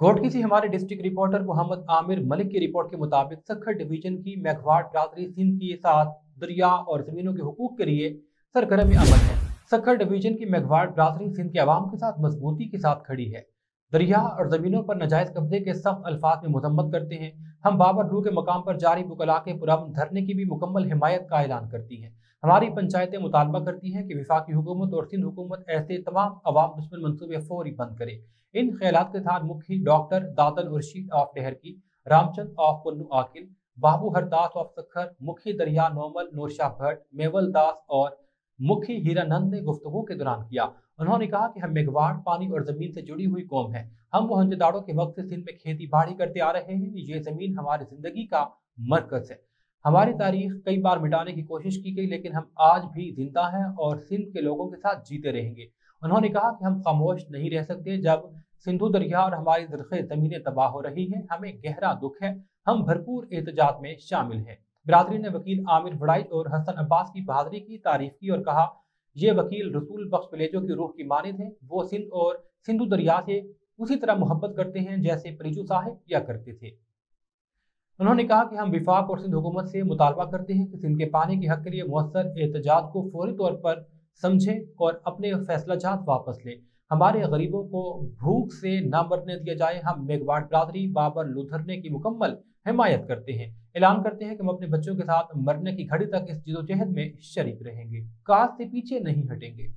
घोटकी से हमारे district reporter Mohammad Aamir Malik की रिपोर्ट के मुताबिक सक्खर डिवीजन की मेघवाड़ बिरादरी सिंध के साथ दरिया और जमीनों के हुकूक के लिए सरगर्म अमल है। सक्खर डिवीजन की मेघवाड़ बिरादरी सिंध के अवाम के साथ मजबूती के साथ खड़ी है। दरिया और जमीनों पर नाजायज कब्जे के सख्त अल्फाज में मजम्मत करते हैं। हम बाबर रू के मकाम पर जारी वकला के पुरअमन धरने की भी मुकम्मल हिमायत का ऐलान करती हैं। हमारी पंचायतें मुतालबा करती हैं कि विफाकी हुकूमत और सिंध हुकूमत ऐसे तमाम अवाम दुश्मन मनसूबे फौरी बंद करे। इन ख्यालात के साथ मुखी doctor Datan Urshid of Daharki, Ramchand of Pano Aqil, बाबू हरदास ऑफ सखर, मुखी दरिया नोमल नूरशाह भट्ट, मेवल दास और मुखी हीरानंद ने गुफ्तगू के दौरान किया। उन्होंने कहा कि हम मेघवाड़ पानी और जमीन से जुड़ी हुई कौम है। हम मोहनजोदाड़ो के वक्त से सिंध में खेती बाड़ी करते आ रहे हैं। ये जमीन हमारी जिंदगी का मरकज है। हमारी तारीख कई बार मिटाने की कोशिश की गई, लेकिन हम आज भी जिंदा हैं और सिंध के लोगों के साथ जीते रहेंगे। उन्होंने कहा कि हम खामोश नहीं रह सकते जब सिंधु दरिया और हमारी ज़रख़ीज़ ज़मीनें तबाह हो रही हैं। हमें गहरा दुख है। हम भरपूर एहतजाज में शामिल हैं। बिरादरी ने वकील आमिर वड़ाइच और हसन अब्बास की बहादुरी की तारीफ की और कहा, ये वकील रसूल बख्श पिलेजो की रूह की मानिंद हैं। वो सिंध और सिंधु दरिया से उसी तरह मोहब्बत करते हैं जैसे परिजू साहिब किया करते थे। उन्होंने कहा कि हम विफाक और सिंध हुकूमत से मुतालबा करते हैं कि सिंध के पानी के हक के लिए मुअस्सर एहतजाज को फौरी तौर पर समझें और अपने फैसलाजात वापस लें। हमारे गरीबों को भूख से ना मरने दिया जाए। हम मेघवाड़ बिरादरी बाबर लुधरने की मुकम्मल हिमायत करते हैं। ऐलान करते हैं कि हम अपने बच्चों के साथ मरने की घड़ी तक इस जदोजहद में शरीक रहेंगे, काज से पीछे नहीं हटेंगे।